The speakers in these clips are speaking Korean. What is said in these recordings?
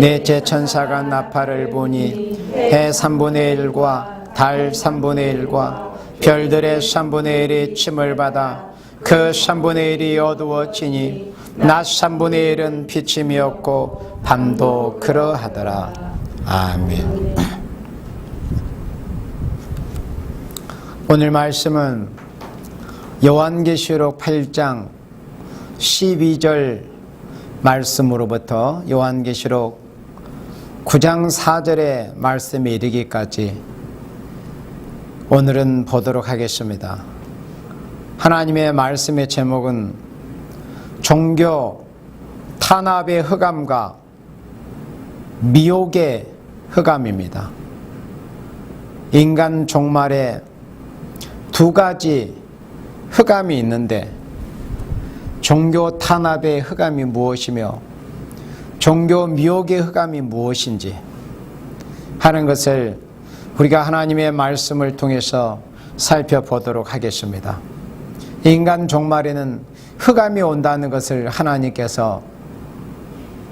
넷째 천사가 나팔을 부니 해 3분의 1과 달 3분의 1과 별들의 3분의 1이 침을 받아 그 3분의 1이 어두워지니 낮 3분의 1은 비침이었고 밤도 그러하더라. 아멘. 오늘 말씀은 요한계시록 8장 12절 말씀으로부터 요한계시록 9장 4절의 말씀에 이르기까지 오늘은 보도록 하겠습니다. 하나님의 말씀의 제목은 종교 탄압의 흑암과 미혹의 흑암입니다. 인간 종말에 두 가지 흑암이 있는데 종교 탄압의 흑암이 무엇이며 종교 미혹의 흑암이 무엇인지 하는 것을 우리가 하나님의 말씀을 통해서 살펴보도록 하겠습니다. 인간 종말에는 흑암이 온다는 것을 하나님께서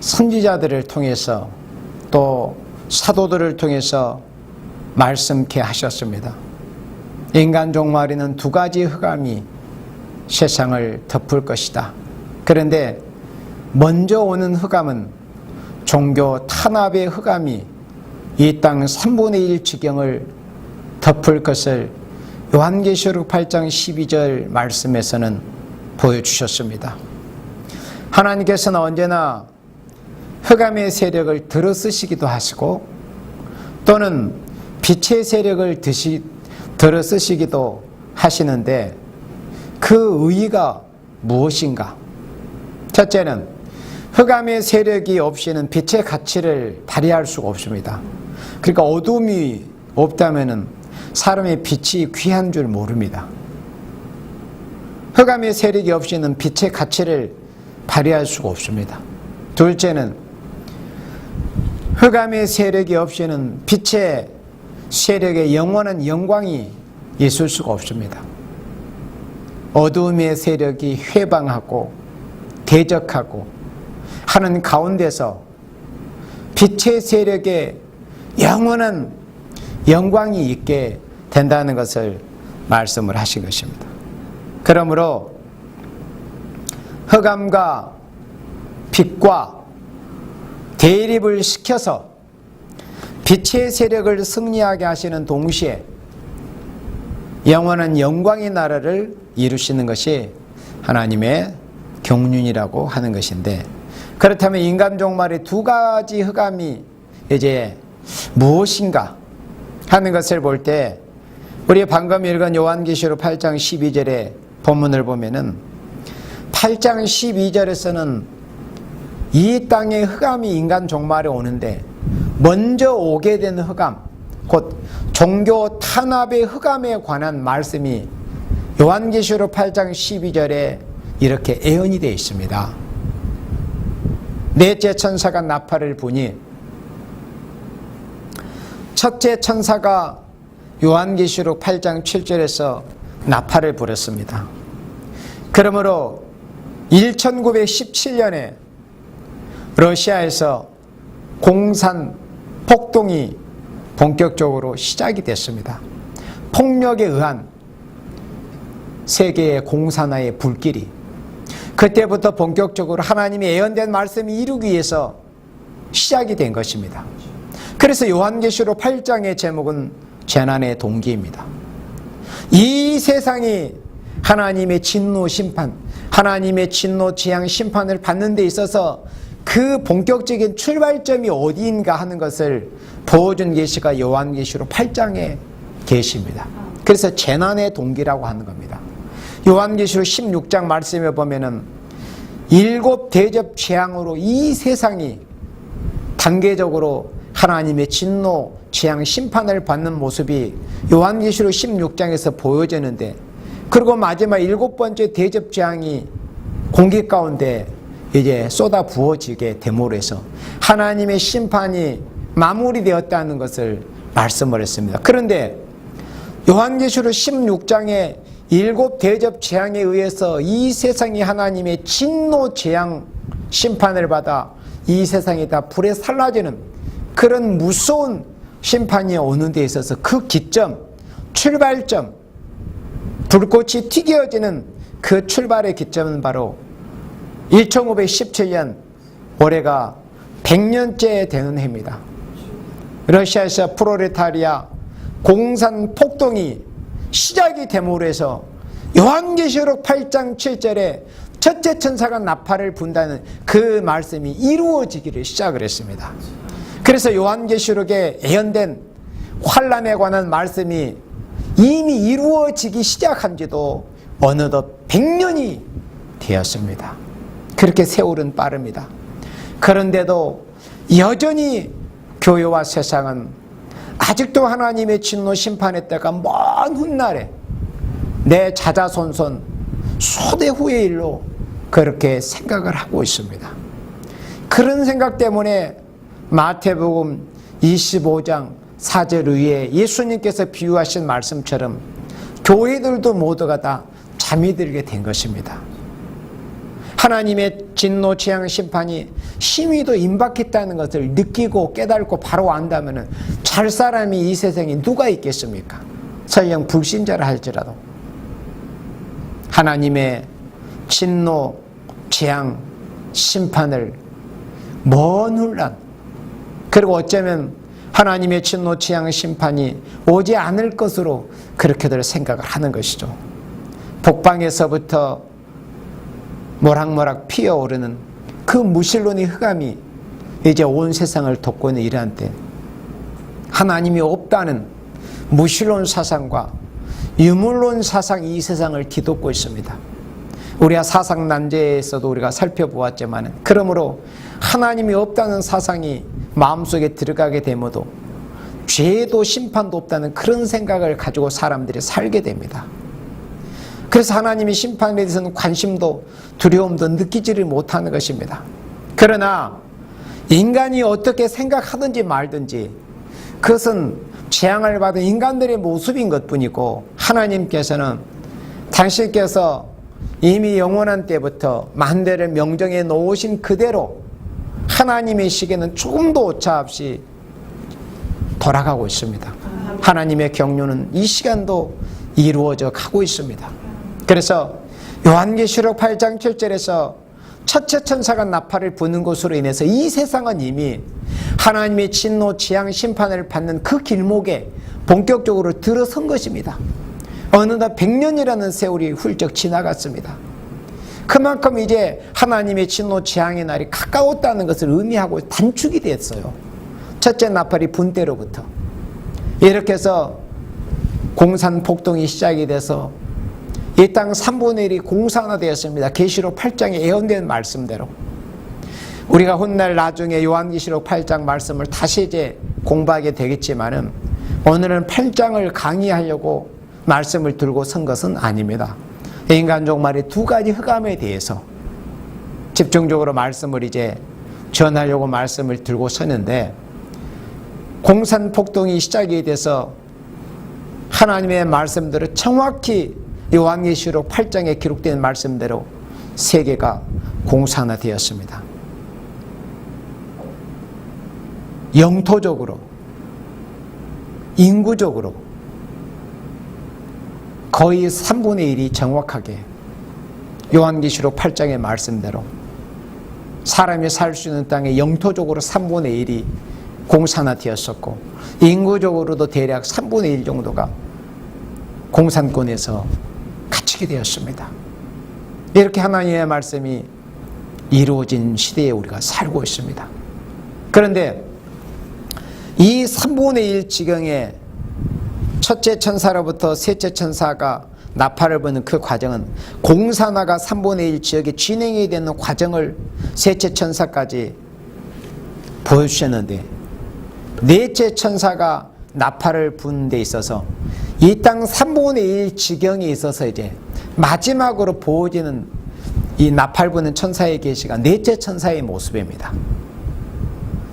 선지자들을 통해서 또 사도들을 통해서 말씀케 하셨습니다. 인간 종말에는 두 가지 흑암이 세상을 덮을 것이다. 그런데 먼저 오는 흑암은 종교 탄압의 흑암이 이 땅 3분의 1 지경을 덮을 것을 요한계시록 8장 12절 말씀에서는 보여주셨습니다. 하나님께서는 언제나 흑암의 세력을 들어쓰시기도 하시고 또는 빛의 세력을 들어쓰시기도 하시는데 그 의의가 무엇인가? 첫째는 흑암의 세력이 없이는 빛의 가치를 발휘할 수가 없습니다. 그러니까 어둠이 없다면 사람의 빛이 귀한 줄 모릅니다. 흑암의 세력이 없이는 빛의 가치를 발휘할 수가 없습니다. 둘째는 흑암의 세력이 없이는 빛의 세력의 영원한 영광이 있을 수가 없습니다. 어두움의 세력이 회방하고 대적하고 하는 가운데서 빛의 세력에 영원한 영광이 있게 된다는 것을 말씀을 하신 것입니다. 그러므로 흑암과 빛과 대립을 시켜서 빛의 세력을 승리하게 하시는 동시에 영원한 영광의 나라를 이루시는 것이 하나님의 경륜이라고 하는 것인데, 그렇다면 인간 종말의 두 가지 흑암이 이제 무엇인가 하는 것을 볼 때 우리 방금 읽은 요한계시록 8장 12절의 본문을 보면은 8장 12절에서는 이 땅의 흑암이 인간 종말에 오는데 먼저 오게 된 흑암, 곧 종교 탄압의 흑암에 관한 말씀이 요한계시록 8장 12절에 이렇게 예언이 되어 있습니다. 넷째 천사가 나팔을 부니, 첫째 천사가 요한계시록 8장 7절에서 나팔을 불었습니다. 그러므로 1917년에 러시아에서 공산 폭동이 본격적으로 시작이 됐습니다. 폭력에 의한 세계의 공산화의 불길이, 그때부터 본격적으로 하나님의 예언된 말씀을 이루기 위해서 시작이 된 것입니다. 그래서 요한계시록 8장의 제목은 재난의 동기입니다. 이 세상이 하나님의 진노 심판, 하나님의 진노 재앙 심판을 받는 데 있어서 그 본격적인 출발점이 어디인가 하는 것을 보여준 계시가 요한계시록 8장의 계시입니다. 그래서 재난의 동기라고 하는 겁니다. 요한계시록 16장 말씀에 보면은 7 대접 재앙으로 이 세상이 단계적으로 하나님의 진노, 재앙, 심판을 받는 모습이 요한계시록 16장에서 보여지는데, 그리고 마지막 7번째 대접 재앙이 공기 가운데 이제 쏟아 부어지게 됨으로 해서 하나님의 심판이 마무리되었다는 것을 말씀을 했습니다. 그런데 요한계시록 16장에 7 대접 재앙에 의해서 이 세상이 하나님의 진노 재앙 심판을 받아 이 세상이 다 불에 살라지는 그런 무서운 심판이 오는 데 있어서 그 기점, 출발점, 불꽃이 튀겨지는 그 출발의 기점은 바로 1517년, 올해가 100년째 되는 해입니다. 러시아에서 프롤레타리아 공산 폭동이 시작이 됨으로 해서 요한계시록 8장 7절에 첫째 천사가 나팔을 분다는 그 말씀이 이루어지기를 시작을 했습니다. 그래서 요한계시록에 예언된 환란에 관한 말씀이 이미 이루어지기 시작한 지도 어느덧 100년이 되었습니다. 그렇게 세월은 빠릅니다. 그런데도 여전히 교회와 세상은 아직도 하나님의 진노 심판의 때가 먼 훗날에 내 자자손손 소대 후의 일로 그렇게 생각을 하고 있습니다. 그런 생각 때문에 마태복음 25장 4절 위에 예수님께서 비유하신 말씀처럼 교회들도 모두가 다 잠이 들게 된 것입니다. 하나님의 진노 재앙 심판이 심히도 임박했다는 것을 느끼고 깨닫고 바로 안다면 잘 사람이 이 세상에 누가 있겠습니까? 설령 불신자라 할지라도 하나님의 진노 재앙 심판을 먼 훗날, 그리고 어쩌면 하나님의 진노 재앙 심판이 오지 않을 것으로 그렇게들 생각을 하는 것이죠. 북방에서부터 모락모락 피어오르는 그 무신론의 흑암이 이제 온 세상을 덮고 있는 이러한 때 하나님이 없다는 무신론 사상과 유물론 사상이 이 세상을 뒤덮고 있습니다. 우리가 사상 난제에서도 우리가 살펴보았지만, 그러므로 하나님이 없다는 사상이 마음속에 들어가게 되면도 죄도 심판도 없다는 그런 생각을 가지고 사람들이 살게 됩니다. 그래서 하나님의 심판에 대해서는 관심도 두려움도 느끼지를 못하는 것입니다. 그러나 인간이 어떻게 생각하든지 말든지 그것은 재앙을 받은 인간들의 모습인 것뿐이고, 하나님께서는 당신께서 이미 영원한 때부터 만대를 명정해 놓으신 그대로 하나님의 시계는 조금도 오차없이 돌아가고 있습니다. 하나님의 경륜은 이 시간도 이루어져 가고 있습니다. 그래서 요한계시록 8장 7절에서 첫째 천사가 나팔을 부는 것으로 인해서 이 세상은 이미 하나님의 진노 재앙 심판을 받는 그 길목에 본격적으로 들어선 것입니다. 어느덧 100년이라는 세월이 훌쩍 지나갔습니다. 그만큼 이제 하나님의 진노 재앙의 날이 가까웠다는 것을 의미하고 단축이 됐어요. 첫째 나팔이 분 때로부터. 이렇게 해서 공산 폭동이 시작이 돼서 이 땅 3분의 1이 공산화되었습니다. 계시록 8장에 예언된 말씀대로. 우리가 훗날 나중에 요한계시록 8장 말씀을 다시 이제 공부하게 되겠지만은, 오늘은 8장을 강의하려고 말씀을 들고 선 것은 아닙니다. 인간 종말의 두 가지 흑암에 대해서 집중적으로 말씀을 이제 전하려고 말씀을 들고 서는데, 공산 폭동이 시작이 돼서 하나님의 말씀대로 정확히 요한계시록 8장에 기록된 말씀대로 세계가 공산화되었습니다. 영토적으로, 인구적으로 거의 3분의 1이 정확하게 요한계시록 8장의 말씀대로 사람이 살 수 있는 땅의 영토적으로 3분의 1이 공산화되었었고, 인구적으로도 대략 3분의 1 정도가 공산권에서 갇히게 되었습니다. 이렇게 하나님의 말씀이 이루어진 시대에 우리가 살고 있습니다. 그런데 이 3분의 1 지경에 첫째 천사로부터 셋째 천사가 나팔을 부는 그 과정은 공산화가 3분의 1 지역에 진행이 되는 과정을 셋째 천사까지 보여주셨는데, 넷째 천사가 나팔을 부는 데 있어서 이 땅 3분의 1 지경에 있어서 이제 마지막으로 보여지는 이 나팔 부는 천사의 계시가 넷째 천사의 모습입니다.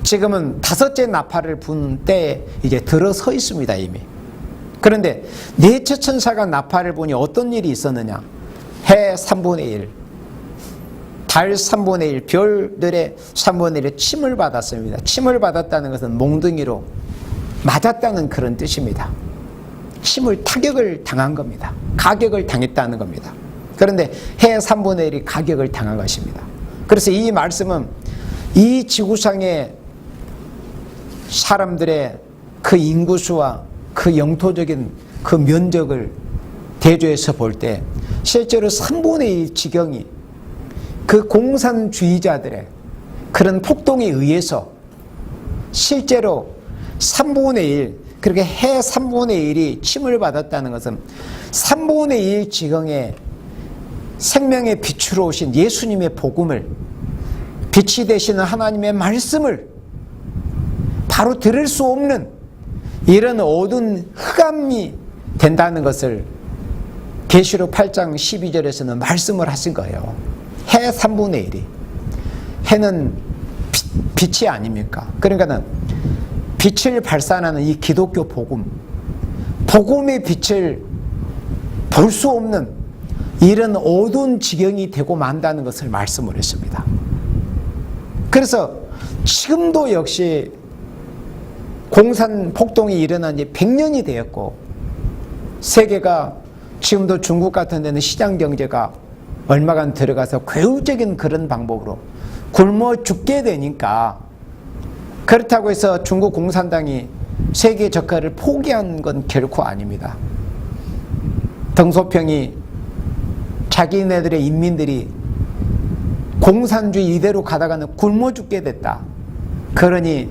지금은 다섯째 나팔을 부는 때에 이제 들어서 있습니다, 이미. 그런데 넷째 천사가 나팔을 부니 어떤 일이 있었느냐? 해 3분의 1, 달 3분의 1, 별들의 3분의 1의 침을 받았습니다. 침을 받았다는 것은 몽둥이로 맞았다는 그런 뜻입니다. 침을 타격을 당한 겁니다. 가격을 당했다는 겁니다. 그런데 해 3분의 1이 가격을 당한 것입니다. 그래서 이 말씀은 이 지구상의 사람들의 그 인구수와 그 영토적인 그 면적을 대조해서 볼 때 실제로 3분의 1 지경이 그 공산주의자들의 그런 폭동에 의해서 실제로 3분의 1, 그렇게 해 3분의 1이 침을 받았다는 것은 3분의 1 지경의 생명의 빛으로 오신 예수님의 복음을, 빛이 되시는 하나님의 말씀을 바로 들을 수 없는 이런 어두운 흑암이 된다는 것을 계시록 8장 12절에서는 말씀을 하신 거예요. 해 3분의 1이. 해는 빛이 아닙니까? 그러니까는 빛을 발산하는 이 기독교 복음, 복음의 빛을 볼 수 없는 이런 어두운 지경이 되고 만다는 것을 말씀을 했습니다. 그래서 지금도 역시 공산 폭동이 일어난 지 100년이 되었고, 세계가 지금도 중국 같은 데는 시장 경제가 얼마간 들어가서 괴우적인 그런 방법으로 굶어 죽게 되니까, 그렇다고 해서 중국 공산당이 세계 적화를 포기한 건 결코 아닙니다. 덩소평이 자기네들의 인민들이 공산주의 이대로 가다가는 굶어 죽게 됐다. 그러니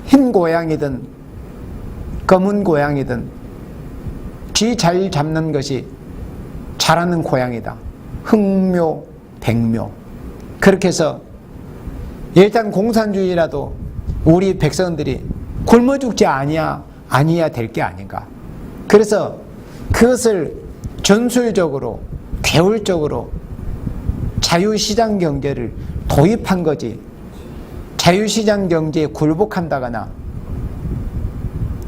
흰 고양이든 검은 고양이든 쥐 잘 잡는 것이 잘하는 고양이다. 흑묘, 백묘. 그렇게 해서 일단 공산주의라도 우리 백성들이 굶어 죽지 아니야 될 게 아닌가. 그래서 그것을 전술적으로, 개울적으로 자유시장 경제를 도입한 거지, 자유시장 경제에 굴복한다거나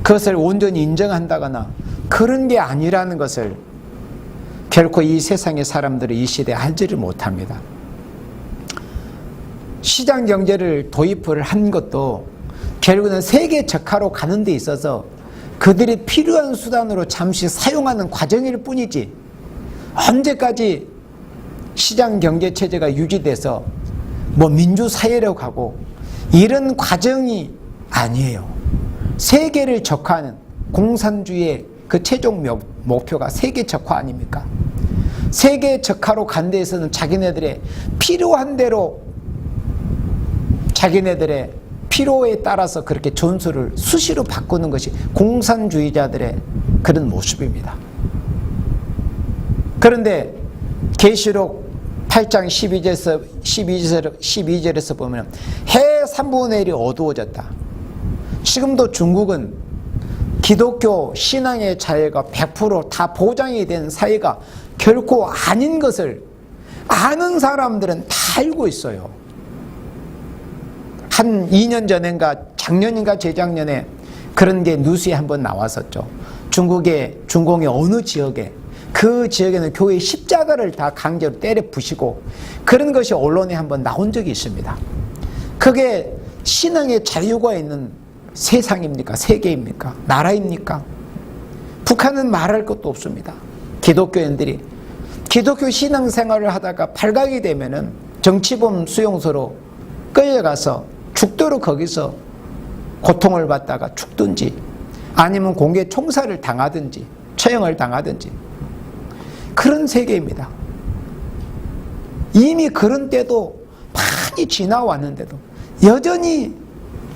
그것을 온전히 인정한다거나 그런 게 아니라는 것을 결코 이 세상의 사람들이 이 시대에 알지를 못합니다. 시장 경제를 도입을 한 것도 결국은 세계 적화로 가는 데 있어서 그들이 필요한 수단으로 잠시 사용하는 과정일 뿐이지, 언제까지 시장 경제 체제가 유지돼서 뭐 민주사회라고 하고 이런 과정이 아니에요. 세계를 적화하는 공산주의의 그 최종 목표가 세계 적화 아닙니까? 세계 적화로 간 데에서는 자기네들의 필요한 대로 자기네들의 필요에 따라서 그렇게 전술을 수시로 바꾸는 것이 공산주의자들의 그런 모습입니다. 그런데 계시록 8장 12절에서 보면 해 3분의 1이 어두워졌다. 지금도 중국은 기독교 신앙의 자유가 100% 다 보장이 된 사회가 결코 아닌 것을 아는 사람들은 다 알고 있어요. 한 2년 전인가 작년인가 재작년에 그런 게 뉴스에 한번 나왔었죠. 중공의 어느 지역에, 그 지역에는 교회 십자가를 다 강제로 때려 부시고 그런 것이 언론에 한번 나온 적이 있습니다. 그게 신앙의 자유가 있는 세상입니까? 세계입니까? 나라입니까? 북한은 말할 것도 없습니다. 기독교인들이 기독교 신앙생활을 하다가 발각이 되면은 정치범 수용소로 끌려가서 죽도록 거기서 고통을 받다가 죽든지 아니면 공개 총살을 당하든지 처형을 당하든지 그런 세계입니다. 이미 그런 때도 많이 지나왔는데도 여전히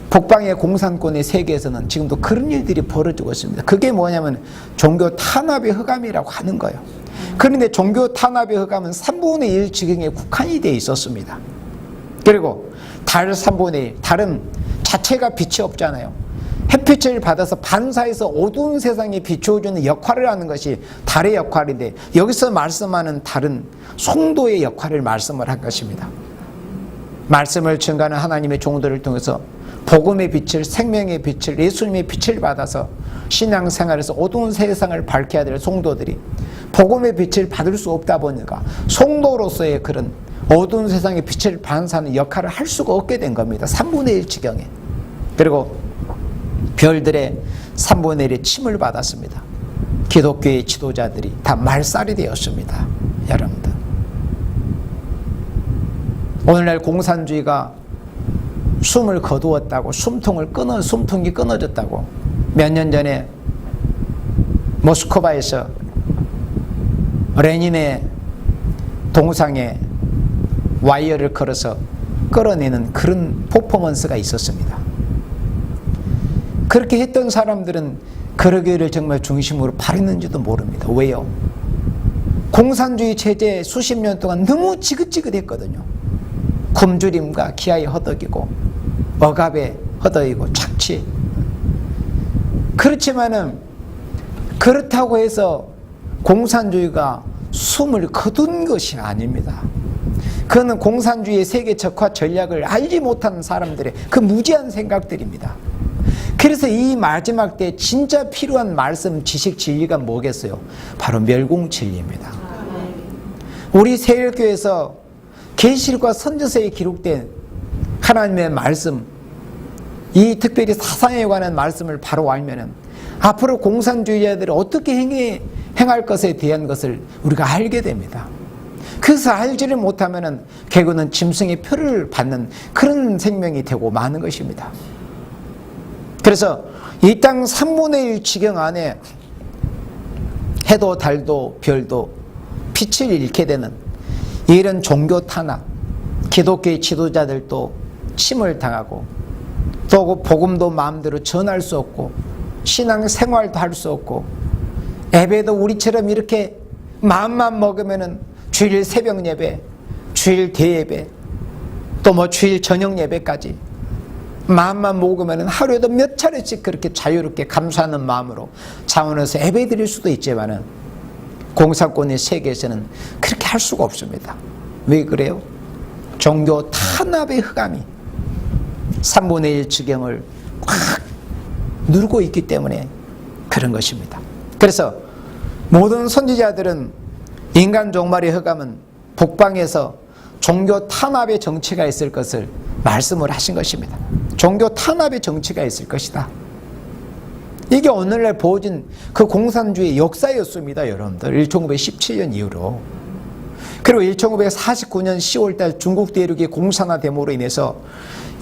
북방의 공산권의 세계에서는 지금도 그런 일들이 벌어지고 있습니다. 그게 뭐냐면 종교 탄압의 흑암이라고 하는 거예요. 그런데 종교 탄압의 흑암은 3분의 1 지경에 국한이 되어 있었습니다. 그리고 달 3분의 1, 달은 자체가 빛이 없잖아요. 햇빛을 받아서 반사해서 어두운 세상에 비추어주는 역할을 하는 것이 달의 역할인데, 여기서 말씀하는 달은 송도의 역할을 말씀을 한 것입니다. 말씀을 증가하는 하나님의 종들을 통해서 복음의 빛을, 생명의 빛을, 예수님의 빛을 받아서 신앙생활에서 어두운 세상을 밝혀야 될 송도들이 복음의 빛을 받을 수 없다 보니까 송도로서의 그런 어두운 세상에 빛을 반사하는 역할을 할 수가 없게 된 겁니다. 3분의 1 지경에. 그리고 별들의 3분의 1의 침을 받았습니다. 기독교의 지도자들이 다 말살이 되었습니다. 여러분들, 오늘날 공산주의가 숨을 거두었다고, 숨통이 끊어졌다고 몇 년 전에 모스크바에서 레닌의 동상에 와이어를 걸어서 끌어내는 그런 퍼포먼스가 있었습니다. 그렇게 했던 사람들은 그러기를 정말 중심으로 바랬는지도 모릅니다. 왜요? 공산주의 체제에 수십 년 동안 너무 지긋지긋했거든요. 굶주림과 기아에 허덕이고 억압에 허덕이고 착취. 그렇지만은 그렇다고 해서 공산주의가 숨을 거둔 것이 아닙니다. 그거는 공산주의의 세계 적화 전략을 알지 못하는 사람들의 그 무지한 생각들입니다. 그래서 이 마지막 때 진짜 필요한 말씀, 지식, 진리가 뭐겠어요? 바로 멸공진리입니다. 우리 세일교에서 계시록과 선지서에 기록된 하나님의 말씀, 이 특별히 사상에 관한 말씀을 바로 알면은 앞으로 공산주의자들이 어떻게 행할 것에 대한 것을 우리가 알게 됩니다. 그래서 알지를 못하면은 결국은 짐승의 표를 받는 그런 생명이 되고 마는 것입니다. 그래서 이 땅 3분의 1 지경 안에 해도 달도 별도 빛을 잃게 되는 이런 종교 탄압, 기독교의 지도자들도 침을 당하고 또 복음도 마음대로 전할 수 없고 신앙 생활도 할 수 없고 예배도 우리처럼 이렇게 마음만 먹으면은 주일 새벽 예배, 주일 대예배, 또 뭐 주일 저녁 예배까지 마음만 먹으면 하루에도 몇 차례씩 그렇게 자유롭게 감사하는 마음으로 자원해서 예배 드릴 수도 있지만은 공산권의 세계에서는 그렇게 할 수가 없습니다. 왜 그래요? 종교 탄압의 흑암이 3분의 1 지경을 꽉 누르고 있기 때문에 그런 것입니다. 그래서 모든 선지자들은 인간 종말의 흑암은 북방에서 종교 탄압의 정치가 있을 것을 말씀을 하신 것입니다. 종교 탄압의 정치가 있을 것이다. 이게 오늘날 보여진 그 공산주의 역사였습니다. 여러분들 1917년 이후로. 그리고 1949년 10월달 중국 대륙의 공산화됨으로 인해서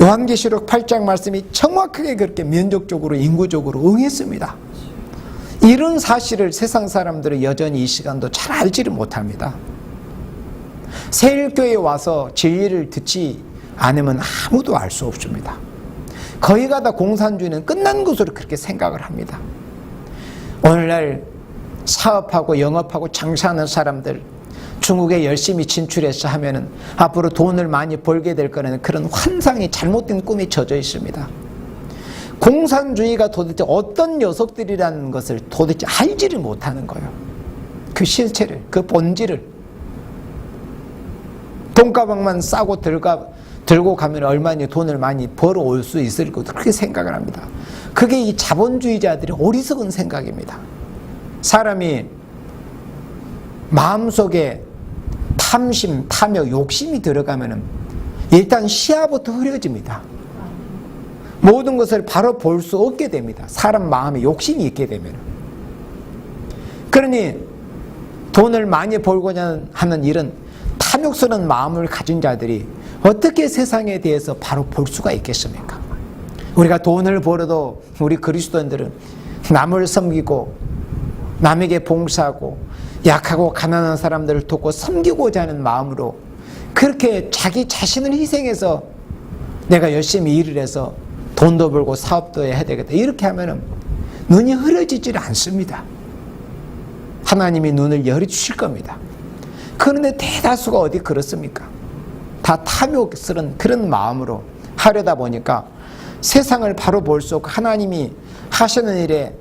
요한계시록 8장 말씀이 정확하게 그렇게 면적적으로 인구적으로 응했습니다. 이런 사실을 세상 사람들은 여전히 이 시간도 잘 알지를 못합니다. 세일교회에 와서 진리를 듣지 않으면 아무도 알 수 없습니다. 거의가 다 공산주의는 끝난 것으로 그렇게 생각을 합니다. 오늘날 사업하고 영업하고 장사하는 사람들 중국에 열심히 진출해서 하면은 앞으로 돈을 많이 벌게 될 거라는 그런 환상이 잘못된 꿈에 젖어 있습니다. 공산주의가 도대체 어떤 녀석들이라는 것을 도대체 알지를 못하는 거예요. 그 실체를, 그 본질을. 돈가방만 싸고 들고 가면 얼마나 돈을 많이 벌어올 수 있을 것도 그렇게 생각을 합니다. 그게 이 자본주의자들의 어리석은 생각입니다. 사람이 마음속에 탐심, 탐욕, 욕심이 들어가면 일단 시야부터 흐려집니다. 모든 것을 바로 볼 수 없게 됩니다. 사람 마음에 욕심이 있게 되면. 그러니 돈을 많이 벌고자 하는 이런 탐욕스러운 마음을 가진 자들이 어떻게 세상에 대해서 바로 볼 수가 있겠습니까? 우리가 돈을 벌어도 우리 그리스도인들은 남을 섬기고 남에게 봉사하고 약하고 가난한 사람들을 돕고 섬기고자 하는 마음으로 그렇게 자기 자신을 희생해서 내가 열심히 일을 해서 돈도 벌고 사업도 해야 되겠다 이렇게 하면은 눈이 흐려지질 않습니다. 하나님이 눈을 열어주실 겁니다. 그런데 대다수가 어디 그렇습니까? 다 탐욕스러운 그런 마음으로 하려다 보니까 세상을 바로 볼 수 없고 하나님이 하시는 일에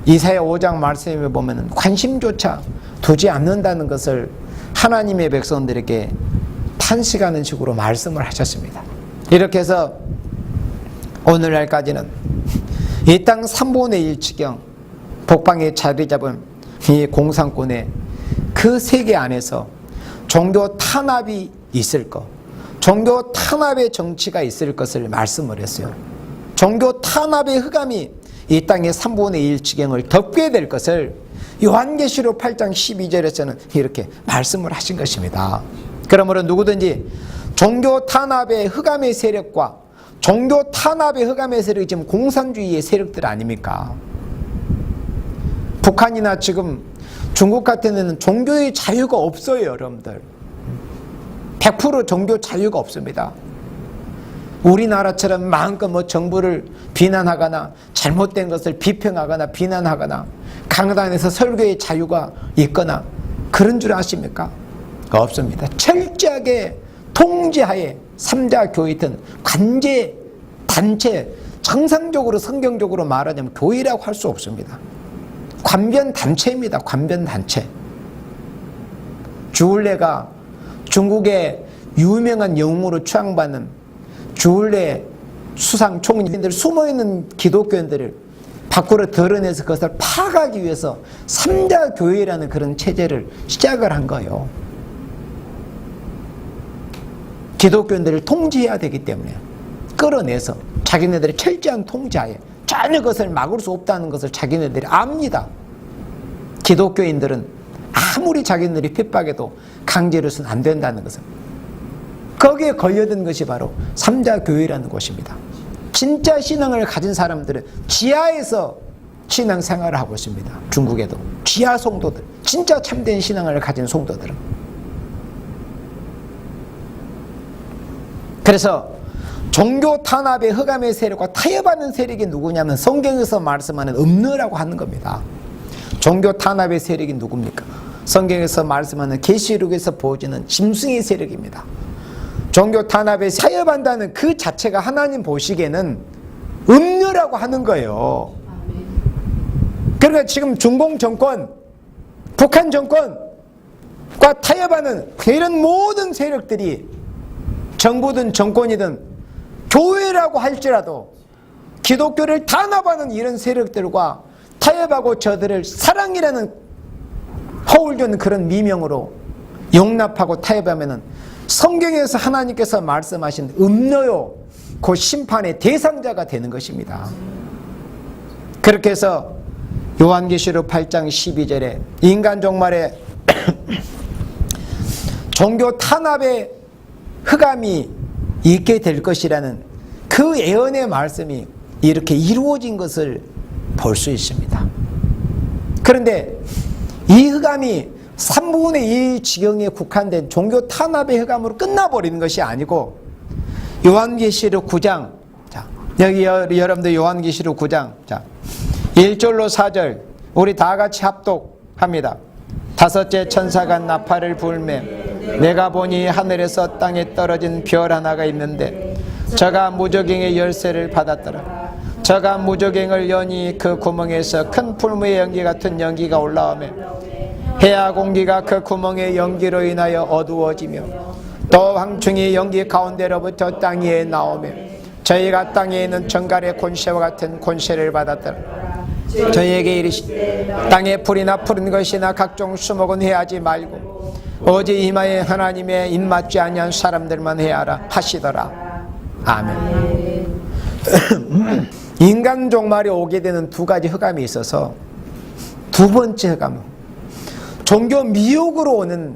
이사야 5장 말씀에 보면 관심조차 두지 않는다는 것을 하나님의 백성들에게 탄식하는 식으로 말씀을 하셨습니다. 이렇게 해서 오늘날까지는 이 땅 3분의 1 지경 북방에 자리 잡은 이 공산권의 그 세계 안에서 종교 탄압이 있을 것, 종교 탄압의 정치가 있을 것을 말씀을 했어요. 종교 탄압의 흑암이 이 땅의 3분의 1 지경을 덮게 될 것을 요한계시록 8장 12절에서는 이렇게 말씀을 하신 것입니다. 그러므로 누구든지 종교 탄압의 흑암의 세력과 종교 탄압의 흑암의 세력이 지금 공산주의의 세력들 아닙니까? 북한이나 지금 중국 같은 데는 종교의 자유가 없어요, 여러분들. 100% 종교 자유가 없습니다. 우리나라처럼 마음껏 정부를 비난하거나 잘못된 것을 비평하거나 비난하거나 강단에서 설교의 자유가 있거나 그런 줄 아십니까? 없습니다. 철저하게 통제하에 3자 교회든 관제 단체, 정상적으로 성경적으로 말하자면 교회라고 할 수 없습니다. 관변단체입니다. 관변단체. 주울레가 중국의 유명한 영웅으로 추앙받는 주울레 수상 총리들, 숨어있는 기독교인들을 밖으로 드러내서 그것을 파악하기 위해서 3자 교회라는 그런 체제를 시작을 한 거예요. 기독교인들을 통제해야 되기 때문에 끌어내서 자기네들의 철저한 통제하에 전혀 그것을 막을 수 없다는 것을 자기네들이 압니다. 기독교인들은 아무리 자기네들이 핍박해도 강제로서는 안 된다는 것을. 거기에 걸려든 것이 바로 3자 교회라는 곳입니다. 진짜 신앙을 가진 사람들은 지하에서 신앙생활을 하고 있습니다. 중국에도 지하 성도들, 진짜 참된 신앙을 가진 성도들은. 그래서 종교 탄압의 흑암의 세력과 타협하는 세력이 누구냐면 성경에서 말씀하는 음녀라고 하는 겁니다. 종교 탄압의 세력이 누굽니까? 성경에서 말씀하는 계시록에서 보여지는 짐승의 세력입니다. 종교 탄압에 타협한다는 그 자체가 하나님 보시기에는 음녀라고 하는 거예요. 그러니까 지금 중공 정권, 북한 정권과 타협하는 이런 모든 세력들이 정부든 정권이든 교회라고 할지라도 기독교를 탄압하는 이런 세력들과 타협하고 저들을 사랑이라는 허울 주는 그런 미명으로 용납하고 타협하면은 성경에서 하나님께서 말씀하신 음녀요, 그 심판의 대상자가 되는 것입니다. 그렇게 해서 요한계시록 8장 12절에 인간 종말에 종교 탄압의 흑암이 있게 될 것이라는 그 예언의 말씀이 이렇게 이루어진 것을 볼 수 있습니다. 그런데 이 흑암이 3분의 1 지경에 국한된 종교 탄압의 흑암으로 끝나버리는 것이 아니고 요한계시록 9장, 자, 여기 여러분들 요한계시록 9장, 자, 1절로 4절 우리 다 같이 합독합니다. 다섯째 천사가 나팔을 불매 내가 보니 하늘에서 땅에 떨어진 별 하나가 있는데 저가 무저갱의 열쇠를 받았더라. 저가 무저갱을 여니 그 구멍에서 큰 풀무의 연기 같은 연기가 올라오며 해와 공기가 그 구멍의 연기로 인하여 어두워지며 또 황충이 연기 가운데로부터 땅 위에 나오며 저희가 땅에 있는 정갈의 권세와 같은 권세를 받았더라. 저희에게 이르시되 땅에 풀이나 푸른 것이나 각종 수목은 해하지 말고 오직 이마에 하나님의 입맞지 아니한 사람들만 해하라 하시더라. 아멘. 인간 종말이 오게 되는 두 가지 흑암이 있어서 두 번째 흑암은 종교 미혹으로 오는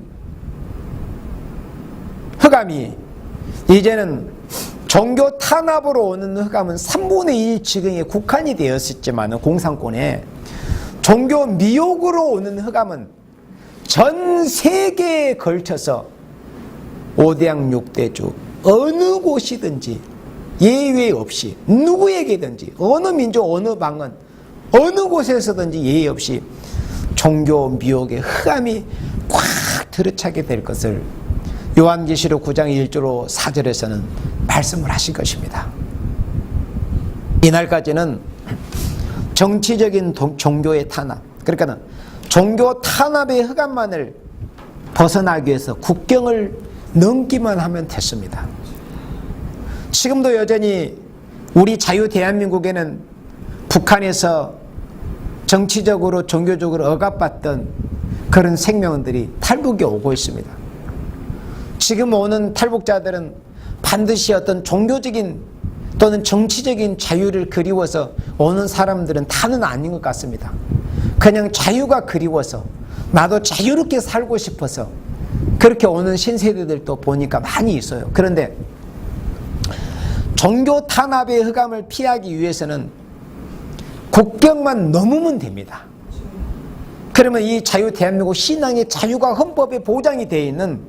흑암이 이제는 종교 탄압으로 오는 흑암은 3분의 1 지경에 국한이 되었었지만 공산권에 종교 미혹으로 오는 흑암은 전 세계에 걸쳐서 5대양 6대주 어느 곳이든지 예외 없이 누구에게든지 어느 민족 어느 방언 어느 곳에서든지 예외 없이 종교 미혹의 흑암이 꽉 들어차게 될 것을 요한계시록 9장 1절로 4절에서는 말씀을 하신 것입니다. 이날까지는 정치적인 종교의 탄압, 그러니까 종교 탄압의 흑암만을 벗어나기 위해서 국경을 넘기만 하면 됐습니다. 지금도 여전히 우리 자유 대한민국에는 북한에서 정치적으로 종교적으로 억압받던 그런 생명들이 탈북에 오고 있습니다. 지금 오는 탈북자들은 반드시 어떤 종교적인 또는 정치적인 자유를 그리워서 오는 사람들은 다는 아닌 것 같습니다. 그냥 자유가 그리워서 나도 자유롭게 살고 싶어서 그렇게 오는 신세대들도 보니까 많이 있어요. 그런데 종교 탄압의 흑암을 피하기 위해서는 국경만 넘으면 됩니다. 그러면 이 자유 대한민국 신앙의 자유가 헌법에 보장이 되어 있는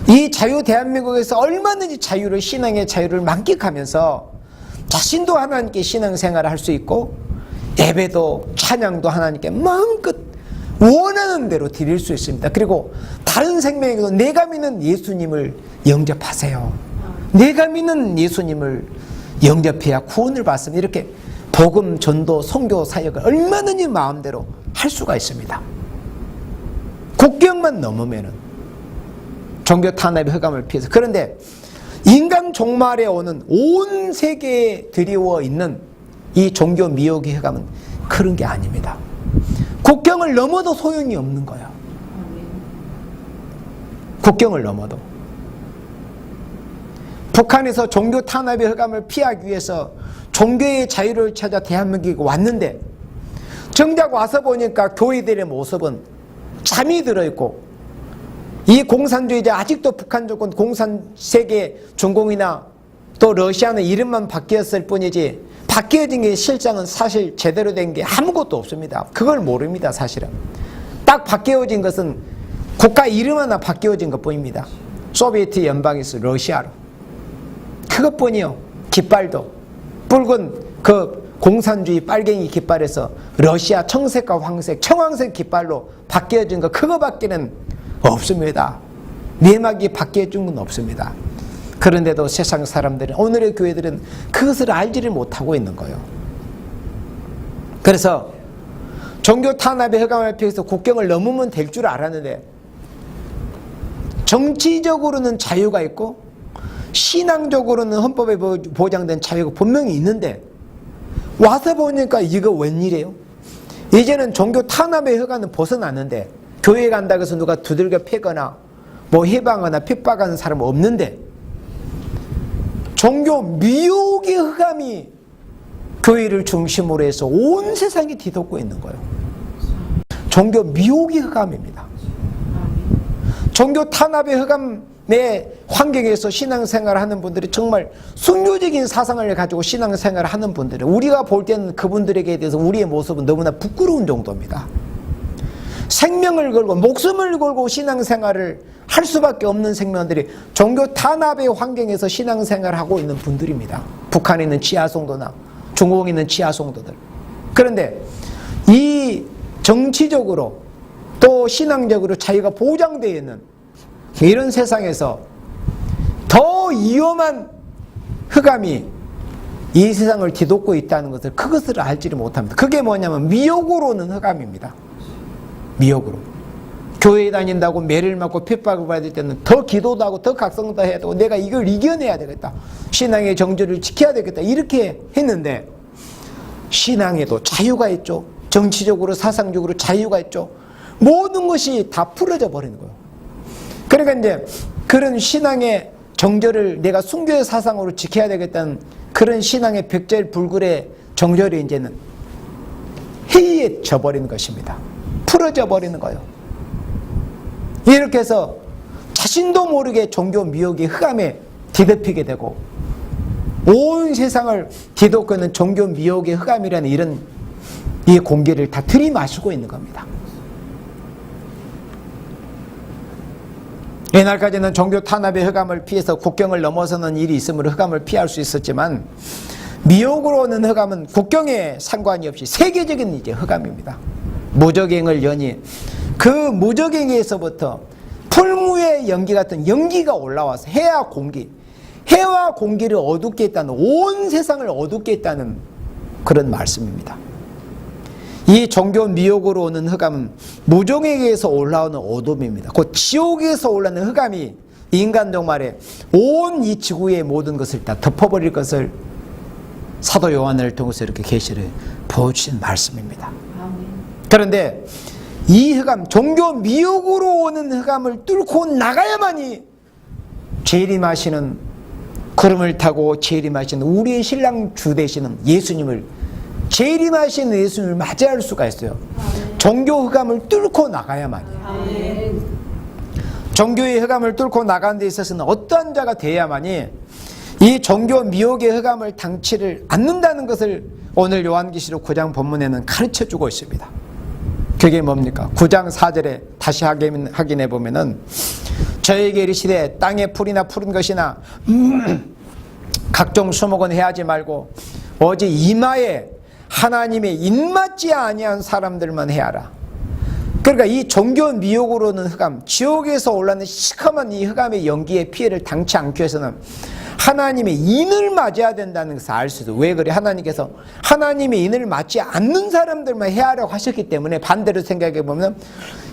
이 자유 대한민국에서 얼마든지 자유를 신앙의 자유를 만끽하면서 자신도 하나님께 신앙생활을 할 수 있고 예배도 찬양도 하나님께 마음껏 원하는 대로 드릴 수 있습니다. 그리고 다른 생명에도 내가 믿는 예수님을 영접하세요. 내가 믿는 예수님을 영접해야 구원을 받습니다. 이렇게 복음, 전도, 선교 사역을 얼마든지 마음대로 할 수가 있습니다. 국경만 넘으면은 종교 탄압의 흑암을 피해서. 그런데 인간 종말에 오는 온 세계에 드리워 있는 이 종교 미혹의 흑암은 그런 게 아닙니다. 국경을 넘어도 소용이 없는 거예요. 국경을 넘어도. 북한에서 종교 탄압의 흑암을 피하기 위해서 종교의 자유를 찾아 대한민국에 왔는데 정작 와서 보니까 교회들의 모습은 잠이 들어있고 이 공산주의자 아직도 북한 정권 공산세계 중공이나 또 러시아는 이름만 바뀌었을 뿐이지 바뀌어진 게 실상은 사실 제대로 된 게 아무것도 없습니다. 그걸 모릅니다. 사실은 딱 바뀌어진 것은 국가 이름 하나 바뀌어진 것뿐입니다. 소비에트 연방에서 러시아로 그것뿐이요. 깃발도 붉은 그 공산주의 빨갱이 깃발에서 러시아 청색과 황색 청황색 깃발로 바뀌어진 거 그거밖에는 없습니다. 내막이 바뀌어진 건 없습니다. 그런데도 세상 사람들은 오늘의 교회들은 그것을 알지를 못하고 있는 거예요. 그래서 종교 탄압의 흑암을 피해서 국경을 넘으면 될 줄 알았는데 정치적으로는 자유가 있고 신앙적으로는 헌법에 보장된 자유가 분명히 있는데 와서 보니까 이거 웬일이에요? 이제는 종교 탄압의 흑암은 벗어났는데 교회 간다고 해서 누가 두들겨 패거나 뭐 해방하거나 핍박하는 사람은 없는데 종교 미혹의 흑암이 교회를 중심으로 해서 온 세상이 뒤덮고 있는 거예요. 종교 미혹의 흑암입니다. 종교 탄압의 흑암의 환경에서 신앙생활을 하는 분들이 정말 순교적인 사상을 가지고 신앙생활을 하는 분들은 우리가 볼 때는 그분들에게 대해서 우리의 모습은 너무나 부끄러운 정도입니다. 생명을 걸고 목숨을 걸고 신앙생활을 할 수밖에 없는 생명들이 종교 탄압의 환경에서 신앙생활을 하고 있는 분들입니다. 북한에 있는 지하송도나 중국에 있는 지하송도들. 그런데 이 정치적으로 또 신앙적으로 자유가 보장되어 있는 이런 세상에서 더 위험한 흑암이 이 세상을 뒤덮고 있다는 것을 그것을 알지를 못합니다. 그게 뭐냐면 미혹으로 오는 흑암입니다. 미혹으로. 교회에 다닌다고 매를 맞고 핍박을 받을 때는 더 기도도 하고 더 각성도 해야 되고 내가 이걸 이겨내야 되겠다. 신앙의 정절을 지켜야 되겠다. 이렇게 했는데 신앙에도 자유가 있죠. 정치적으로 사상적으로 자유가 있죠. 모든 것이 다 풀어져 버리는 거예요. 그러니까 이제 그런 신앙의 정절을 내가 순교의 사상으로 지켜야 되겠다는 그런 신앙의 백절불굴의 정절이 이제는 해이해져 버리는 것입니다. 풀어져 버리는 거예요. 이렇게 해서 자신도 모르게 종교 미혹의 흑암에 뒤덮이게 되고 온 세상을 뒤덮고 있는 종교 미혹의 흑암이라는 이런 이 공기를 다 들이마시고 있는 겁니다. 옛날까지는 종교 탄압의 흑암을 피해서 국경을 넘어서는 일이 있으므로 흑암을 피할 수 있었지만 미혹으로 오는 흑암은 국경에 상관이 없이 세계적인 이제 흑암입니다. 무적행을 여니 그 무적행에서부터 풀무의 연기 같은 연기가 올라와서 해와 공기를 어둡게 했다는 온 세상을 어둡게 했다는 그런 말씀입니다. 이 종교 미혹으로 오는 흑암은 무종에게서 올라오는 어둠입니다. 곧 지옥에서 올라오는 흑암이 인간 종말에 온 이 지구의 모든 것을 다 덮어버릴 것을 사도 요한을 통해서 이렇게 계시를 보여주신 말씀입니다. 그런데 이 흑암, 종교 미혹으로 오는 흑암을 뚫고 나가야만이 재림하시는 구름을 타고 재림하시는 우리의 신랑 주 되시는 예수님을, 재림하시는 예수님을 맞이할 수가 있어요. 종교 흑암을 뚫고 나가야만이에요. 종교의 흑암을 뚫고 나가는 데 있어서는 어떠한 자가 되어야만이 이 종교 미혹의 흑암을 당치를 않는다는 것을 오늘 요한계시록 9장 본문에는 가르쳐주고 있습니다. 그게 뭡니까? 9장 4절에 다시 확인해 보면은 저에게 이르시되 땅에 풀이나 푸른 것이나 각종 수목은 해하지 말고 오직 이마에 하나님의 입맞지 아니한 사람들만 해하라. 그러니까 이 종교 미혹으로는 흑암, 지옥에서 올라오는 시커먼 이 흑암의 연기의 피해를 당치 않기 위해서는 하나님의 인을 맞아야 된다는 것을 알 수 있어요. 왜 그래? 하나님께서 하나님의 인을 맞지 않는 사람들만 해하라고 하셨기 때문에, 반대로 생각해 보면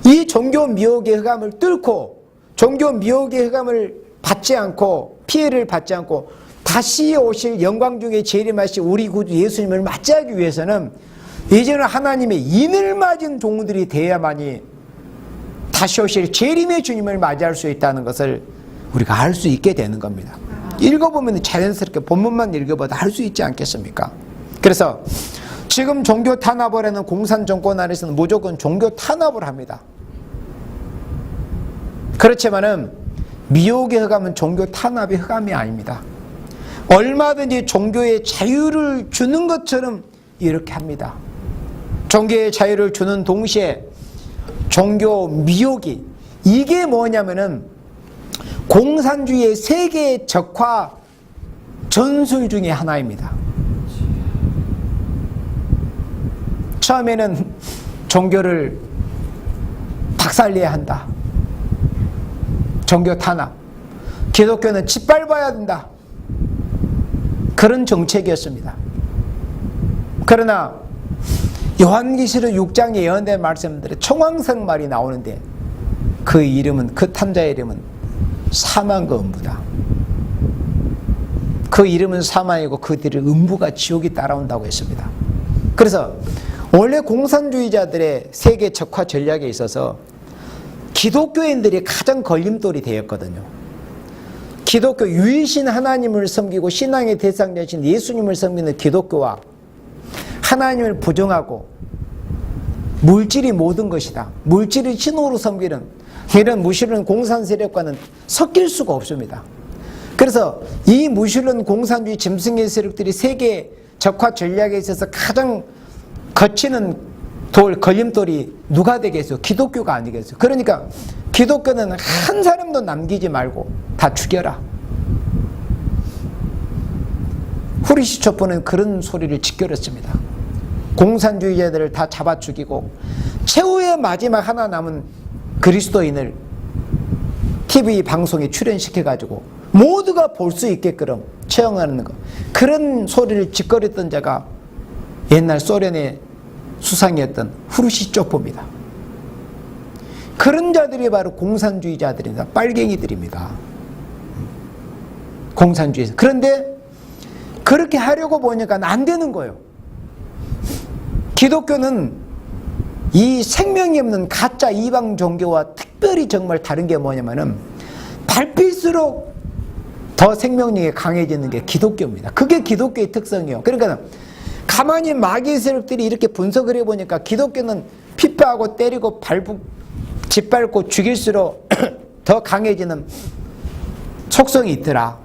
이 종교 미혹의 흑암을 뚫고 종교 미혹의 흑암을 받지 않고 피해를 받지 않고 다시 오실 영광 중에 재림하실 우리 구주 예수님을 맞이하기 위해서는 이제는 하나님의 인을 맞은 종들이 되어야만이 다시 오실 재림의 주님을 맞이할 수 있다는 것을 우리가 알 수 있게 되는 겁니다. 읽어보면 자연스럽게 본문만 읽어봐도 알 수 있지 않겠습니까? 그래서 지금 종교 탄압을 하는 공산 정권 안에서는 무조건 종교 탄압을 합니다. 그렇지만은 미혹의 흑암은 종교 탄압의 흑암이 아닙니다. 얼마든지 종교의 자유를 주는 것처럼 이렇게 합니다. 종교의 자유를 주는 동시에 종교 미혹이, 이게 뭐냐면은 공산주의의 세계 적화 전술 중에 하나입니다. 처음에는 종교를 박살내야 한다. 종교 탄압. 기독교는 짓밟아야 된다. 그런 정책이었습니다. 그러나 요한계시록 6장에 예언된 말씀들에 청황성 말이 나오는데 그 이름은, 그 탐자의 이름은 사망과 음부다. 그 이름은 사망이고 그 뒤를 음부가, 지옥이 따라온다고 했습니다. 그래서 원래 공산주의자들의 세계 적화 전략에 있어서 기독교인들이 가장 걸림돌이 되었거든요. 기독교 유일신 하나님을 섬기고 신앙의 대상 되신 예수님을 섬기는 기독교와 하나님을 부정하고 물질이 모든 것이다, 물질을 신호로 섬기는 이런 무신론 공산 세력과는 섞일 수가 없습니다. 그래서 이 무신론 공산주의 짐승의 세력들이 세계 적화 전략에 있어서 가장 거치는 걸림돌이 누가 되겠어요? 기독교가 아니겠어요? 그러니까 기독교는 한 사람도 남기지 말고 다 죽여라. 후리시 촛불은 그런 소리를 지켜렸습니다. 공산주의자들을 다 잡아 죽이고 최후의 마지막 하나 남은 그리스도인을 TV 방송에 출연시켜가지고 모두가 볼 수 있게끔 처형하는 것, 그런 소리를 짓거렸던 자가 옛날 소련의 수상이었던 후르시 촛불입니다. 그런 자들이 바로 공산주의자들입니다. 빨갱이들입니다. 공산주의자. 그런데 그렇게 하려고 보니까 안 되는 거예요. 기독교는 이 생명이 없는 가짜 이방 종교와 특별히 정말 다른 게 뭐냐면은 밟힐수록 더 생명력이 강해지는 게 기독교입니다. 그게 기독교의 특성이에요. 그러니까 가만히 마귀 세력들이 이렇게 분석을 해보니까 기독교는 피폐하고 때리고 짓밟고 죽일수록 더 강해지는 속성이 있더라.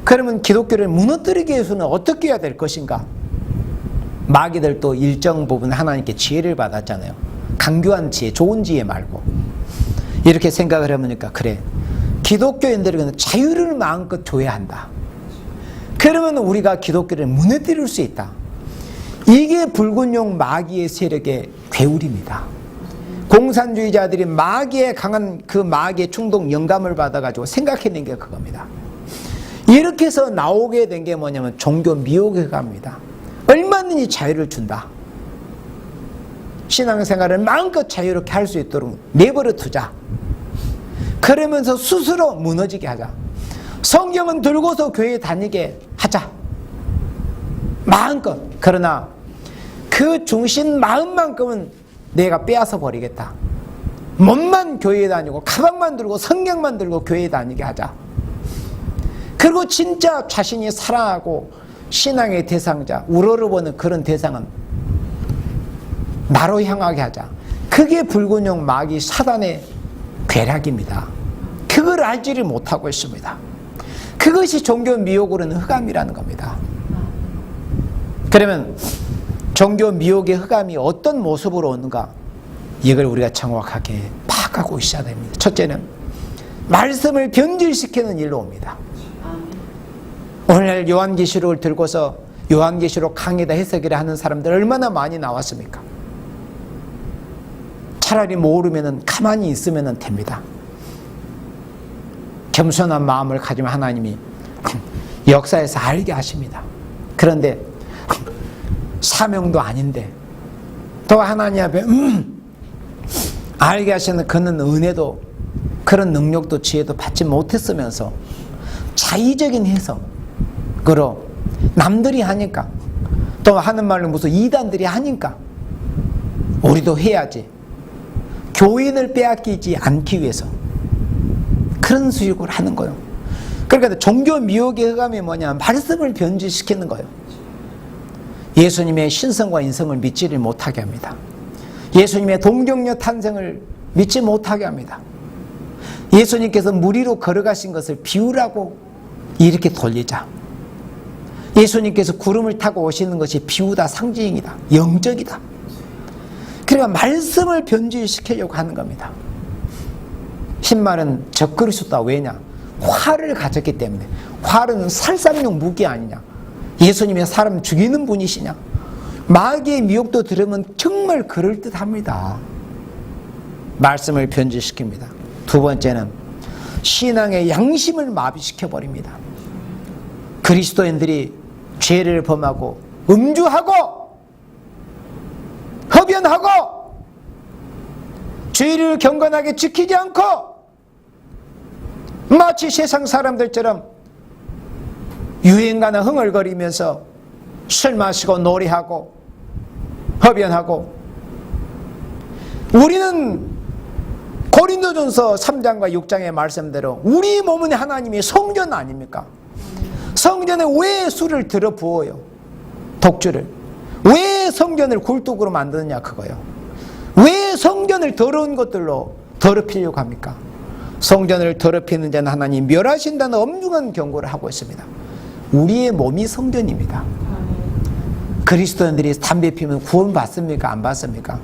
그러면 기독교를 무너뜨리기 위해서는 어떻게 해야 될 것인가? 마귀들도 일정 부분 하나님께 지혜를 받았잖아요. 강교한 지혜, 좋은 지혜 말고. 이렇게 생각을 해보니까 그래, 기독교인들은 자유를 마음껏 줘야 한다. 그러면 우리가 기독교를 무너뜨릴 수 있다. 이게 붉은 용 마귀의 세력의 괴울입니다. 공산주의자들이 마귀의 강한 그 마귀의 충동 영감을 받아가지고 생각해낸 게 그겁니다. 이렇게 해서 나오게 된 게 뭐냐면 종교 미혹에 갑니다. 얼마든지 자유를 준다. 신앙생활을 마음껏 자유롭게 할 수 있도록 내버려 두자. 그러면서 스스로 무너지게 하자. 성경은 들고서 교회 다니게 하자. 마음껏. 그러나 그 중심 마음만큼은 내가 빼앗아 버리겠다. 몸만 교회에 다니고 가방만 들고 성경만 들고 교회에 다니게 하자. 그리고 진짜 자신이 사랑하고 신앙의 대상자, 우러러보는 그런 대상은 나로 향하게 하자. 그게 붉은 용 마귀 사단의 괴략입니다. 그걸 알지를 못하고 있습니다. 그것이 종교 미혹으로는 흑암이라는 겁니다. 그러면 종교 미혹의 흑암이 어떤 모습으로 오는가? 이걸 우리가 정확하게 파악하고 있어야 됩니다. 첫째는 말씀을 변질시키는 일로 옵니다. 오늘날 요한계시록을 들고서 요한계시록 강의다 해석이라 하는 사람들 얼마나 많이 나왔습니까? 차라리 모르면 가만히 있으면 됩니다. 겸손한 마음을 가지면 하나님이 역사에서 알게 하십니다. 그런데 사명도 아닌데 또 하나님 앞에 알게 하시는 그는 은혜도 그런 능력도 지혜도 받지 못했으면서 자의적인 해석으로 남들이 하니까 또 하는 말로 무슨 이단들이 하니까 우리도 해야지, 교인을 빼앗기지 않기 위해서 그런 수익을 하는 거예요. 그러니까 종교 미혹의 흑암이 뭐냐? 말씀을 변질시키는 거예요. 예수님의 신성과 인성을 믿지를 못하게 합니다. 예수님의 동정녀 탄생을 믿지 못하게 합니다. 예수님께서 물 위로 걸어가신 것을 비유라고 이렇게 돌리자. 예수님께서 구름을 타고 오시는 것이 비유다, 상징이다, 영적이다. 그러니까 말씀을 변질시키려고 하는 겁니다. 흰말은 적그리스도다. 왜냐? 활을 가졌기 때문에. 활은 살상용 무기 아니냐? 예수님의 사람 죽이는 분이시냐? 마귀의 미혹도 들으면 정말 그럴듯합니다. 말씀을 변질시킵니다. 두 번째는 신앙의 양심을 마비시켜버립니다. 그리스도인들이 죄를 범하고 음주하고 흡연하고 죄를 경건하게 지키지 않고 마치 세상 사람들처럼 유행가나 흥얼거리면서 술 마시고 노래하고 흡연하고, 우리는 고린도전서 3장과 6장의 말씀대로 우리 몸은 하나님의 성전 아닙니까? 성전에 왜 술을 들어 부어요? 독주를. 왜 성전을 굴뚝으로 만드느냐 그거요. 왜 성전을 더러운 것들로 더럽히려고 합니까? 성전을 더럽히는 자는 하나님 멸하신다는 엄중한 경고를 하고 있습니다. 우리의 몸이 성전입니다. 그리스도인들이 담배 피우면 구원 받습니까? 안 받습니까?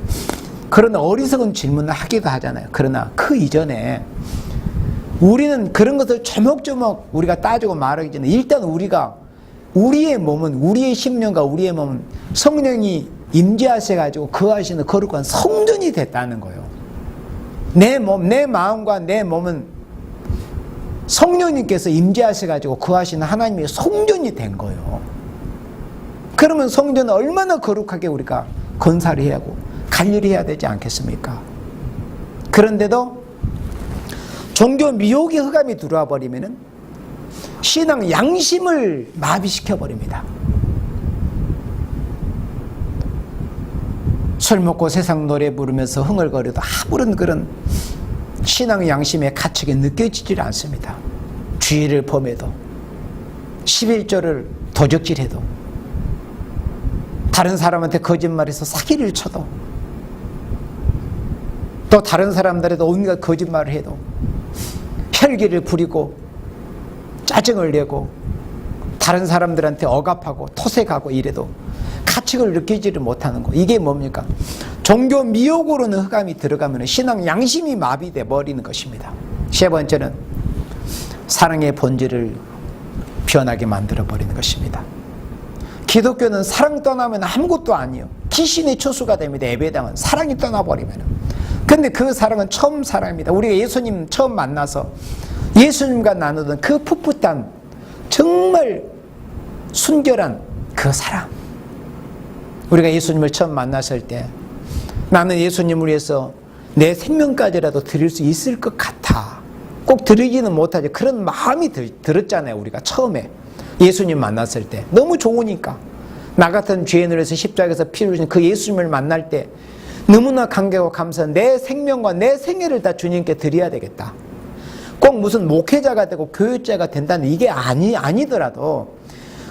그런 어리석은 질문을 하기도 하잖아요. 그러나 그 이전에 우리는 그런 것을 조목조목 우리가 따지고 말하기 전에 일단 우리가 우리의 몸은, 우리의 심령과 우리의 몸은 성령이 임재하셔가지고 거하시는 거룩한 성전이 됐다는 거예요. 내 몸, 내 마음과 내 몸은 성령님께서 임재하셔가지고 거하시는 하나님의 성전이 된 거예요. 그러면 성전은 얼마나 거룩하게 우리가 건사를 해야 하고 관리를 해야 되지 않겠습니까? 그런데도 종교 미혹의 흑암이 들어와 버리면은 신앙 양심을 마비시켜 버립니다. 술 먹고 세상 노래 부르면서 흥얼거려도 아무런 그런 신앙 양심의 가책이 느껴지질 않습니다. 주의를 범해도 11조를 도적질해도 다른 사람한테 거짓말해서 사기를 쳐도 또 다른 사람들에도 온갖 거짓말을 해도 혈기를 부리고 짜증을 내고 다른 사람들한테 억압하고 토색하고 이래도 가책을 느끼지를 못하는 거. 이게 뭡니까? 종교 미혹으로는 흑암이 들어가면 신앙 양심이 마비돼 버리는 것입니다. 세 번째는 사랑의 본질을 변하게 만들어 버리는 것입니다. 기독교는 사랑 떠나면 아무것도 아니에요. 귀신의 초수가 됩니다. 예배당은 사랑이 떠나버리면. 근데 그 사랑은 처음 사랑입니다. 우리가 예수님 처음 만나서 예수님과 나누던 그 풋풋한 정말 순결한 그 사랑. 우리가 예수님을 처음 만났을 때 나는 예수님을 위해서 내 생명까지라도 드릴 수 있을 것 같아. 꼭 드리지는 못하지. 그런 마음이 들었잖아요. 우리가 처음에 예수님 만났을 때 너무 좋으니까. 나 같은 죄인을 위해서 십자가에서 피를 주신 그 예수님을 만날 때 너무나 감격하고 감사한 내 생명과 내 생애를 다 주님께 드려야 되겠다. 꼭 꼭 무슨 목회자가 되고 교육자가 된다는 이게 아니더라도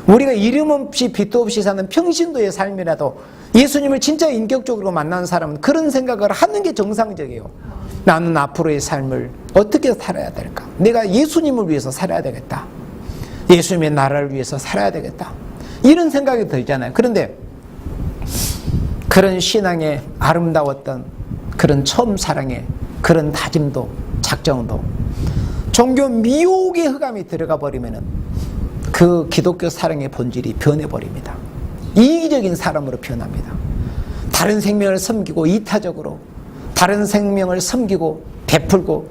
우리가 이름 없이 빛도 없이 사는 평신도의 삶이라도 예수님을 진짜 인격적으로 만나는 사람은 그런 생각을 하는 게 정상적이에요. 나는 앞으로의 삶을 어떻게 살아야 될까? 내가 예수님을 위해서 살아야 되겠다. 예수님의 나라를 위해서 살아야 되겠다. 이런 생각이 들잖아요. 그런데 그런 신앙의 아름다웠던 그런 처음 사랑의 그런 다짐도 작정도 종교 미혹의 흑암이 들어가 버리면은 그 기독교 사랑의 본질이 변해버립니다. 이기적인 사람으로 변합니다. 다른 생명을 섬기고 이타적으로 다른 생명을 섬기고 베풀고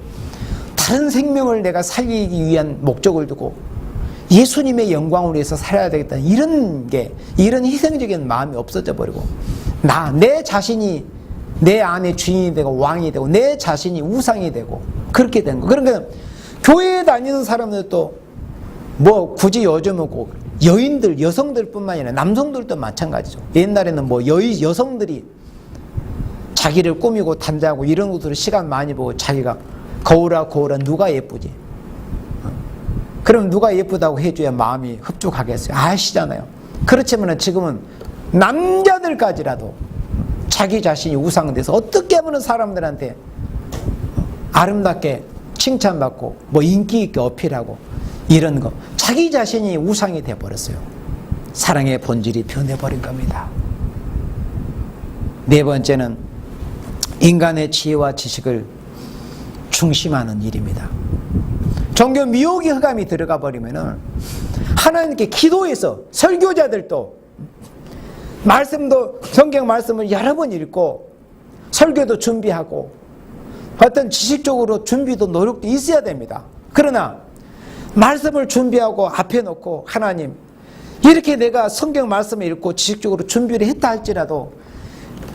다른 생명을 내가 살리기 위한 목적을 두고 예수님의 영광을 위해서 살아야 되겠다. 이런 희생적인 마음이 없어져 버리고 내 자신이 내 안에 주인이 되고 왕이 되고 내 자신이 우상이 되고 그렇게 된 거. 그러니까 교회에 다니는 사람들도 뭐 굳이 요즘은 꼭 여인들, 여성들뿐만 아니라 남성들도 마찬가지죠. 옛날에는 뭐 여성들이 자기를 꾸미고 단장하고 이런 것으로 시간 많이 보고 자기가 거울아 누가 예쁘지? 그럼 누가 예쁘다고 해줘야 마음이 흡족하겠어요? 아시잖아요. 그렇지만 지금은 남자들까지라도 자기 자신이 우상돼서 어떻게 하면 사람들한테 아름답게 칭찬받고 뭐 인기 있게 어필하고 이런 거 자기 자신이 우상이 돼버렸어요. 사랑의 본질이 변해버린 겁니다. 네 번째는 인간의 지혜와 지식을 중심하는 일입니다. 종교 미혹의 흑암이 들어가 버리면은 하나님께 기도해서 설교자들도 말씀도 성경 말씀을 여러 번 읽고 설교도 준비하고 어떤 지식적으로 준비도 노력도 있어야 됩니다. 그러나 말씀을 준비하고 앞에 놓고 하나님 이렇게 내가 성경 말씀을 읽고 지식적으로 준비를 했다 할지라도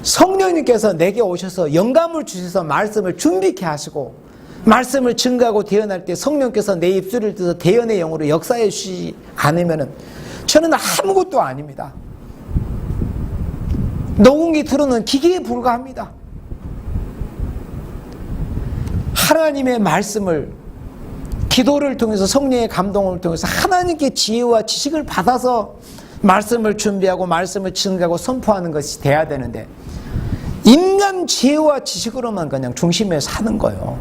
성령님께서 내게 오셔서 영감을 주셔서 말씀을 준비케 하시고 말씀을 증거하고 대언할 때 성령께서 내 입술을 뜯어 대언의 영으로 역사해 주시지 않으면 저는 아무것도 아닙니다. 녹음기 틀어놓은 기계에 불과합니다. 하나님의 말씀을 기도를 통해서 성령의 감동을 통해서 하나님께 지혜와 지식을 받아서 말씀을 준비하고 말씀을 증거하고 선포하는 것이 돼야 되는데 인간 지혜와 지식으로만 그냥 중심에 사는 거예요.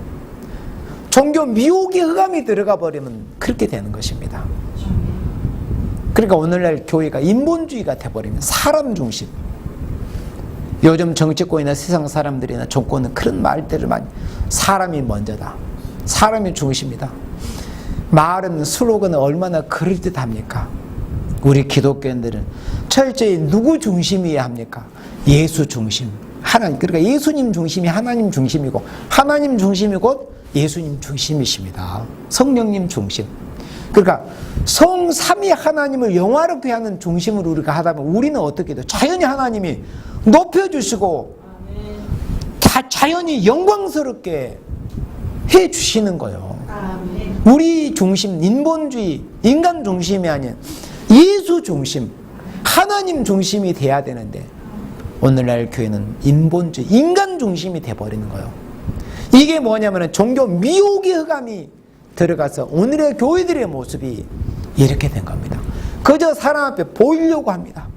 종교 미혹의 흑암이 들어가 버리면 그렇게 되는 것입니다. 그러니까 오늘날 교회가 인본주의가 돼버리면 사람 중심. 요즘 정치권이나 세상 사람들이나 정권은 그런 말들을 많이 사람이 먼저다. 사람이 중심이다. 말은 슬로건은 얼마나 그럴듯합니까? 우리 기독교인들은 철저히 누구 중심이어야 합니까? 예수 중심. 하나님. 그러니까 예수님 중심이 하나님 중심이고 하나님 중심이 곧 예수님 중심이십니다. 성령님 중심. 그러니까 성삼위 하나님을 영화롭게 하는 중심으로 우리가 하다 보면 우리는 어떻게 돼요? 자연히 하나님이 높여주시고 다 자연히 영광스럽게 해주시는 거예요. 우리 중심, 인본주의, 인간 중심이 아닌 예수 중심, 하나님 중심이 돼야 되는데 오늘날 교회는 인본주의, 인간 중심이 돼버리는 거예요. 이게 뭐냐면 종교 미혹의 흑암이 들어가서 오늘의 교회들의 모습이 이렇게 된 겁니다. 그저 사람 앞에 보이려고 합니다.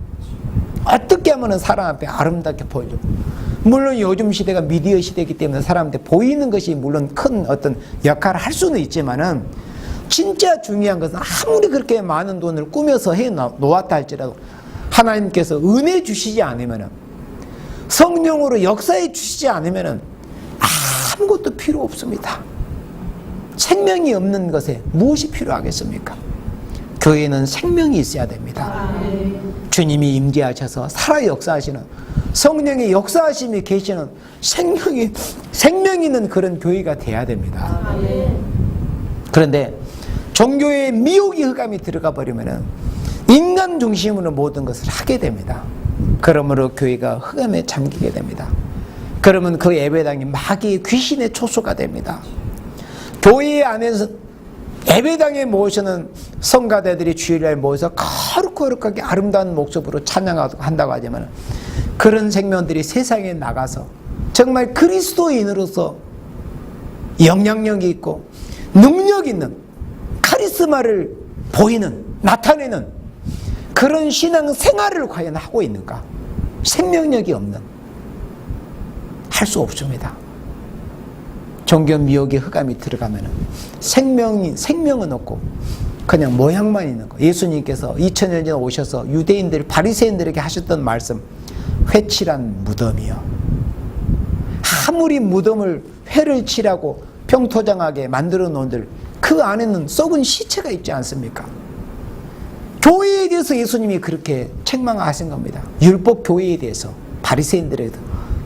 어떻게 하면 사람 앞에 아름답게 보이려고. 물론 요즘 시대가 미디어 시대이기 때문에 사람한테 보이는 것이 물론 큰 어떤 역할을 할 수는 있지만은 진짜 중요한 것은 아무리 그렇게 많은 돈을 꾸며서 해 놓았다 할지라도 하나님께서 은혜 주시지 않으면은 성령으로 역사해 주시지 않으면은 아무것도 필요 없습니다. 생명이 없는 것에 무엇이 필요하겠습니까? 교회는 생명이 있어야 됩니다. 주님이 임재하셔서 살아 역사하시는 성령의 역사하심이 계시는 생명이 있는 그런 교회가 돼야 됩니다. 그런데 종교의 미혹의 흑암이 들어가 버리면 인간 중심으로 모든 것을 하게 됩니다. 그러므로 교회가 흑암에 잠기게 됩니다. 그러면 그 예배당이 마귀의 귀신의 초소가 됩니다. 교회 안에서 예배당에 모시는 성가대들이 주일날 모여서 거룩하게 아름다운 목소리로 찬양한다고 하지만 그런 생명들이 세상에 나가서 정말 그리스도인으로서 영향력이 있고 능력 있는 카리스마를 보이는, 나타내는 그런 신앙 생활을 과연 하고 있는가? 생명력이 없는, 할 수 없습니다. 종교 미혹의 흑암이 들어가면 생명은 없고 그냥 모양만 있는 거. 예수님께서 2000년 전에 오셔서 유대인들, 바리새인들에게 하셨던 말씀, 회칠한 무덤이요. 아무리 무덤을 회를 칠하고 평토장하게 만들어 놓은들 그 안에는 썩은 시체가 있지 않습니까? 교회에 대해서 예수님이 그렇게 책망하신 겁니다. 율법 교회에 대해서, 바리새인들에도.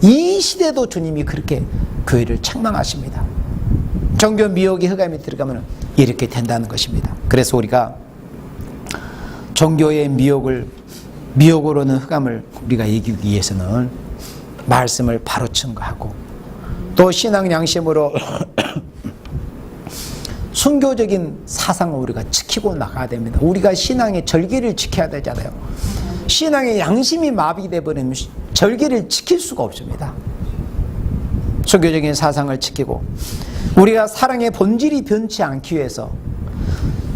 이 시대도 주님이 그렇게 교회를 책망하십니다. 종교 미혹의 흑암이 들어가면 이렇게 된다는 것입니다. 그래서 우리가 종교의 미혹으로는 흑암을 우리가 이기기 위해서는 말씀을 바로 증거하고 또 신앙 양심으로 순교적인 사상을 우리가 지키고 나가야 됩니다. 우리가 신앙의 절기를 지켜야 되잖아요. 신앙의 양심이 마비돼 버리면 절기를 지킬 수가 없습니다. 순교적인 사상을 지키고 우리가 사랑의 본질이 변치 않기 위해서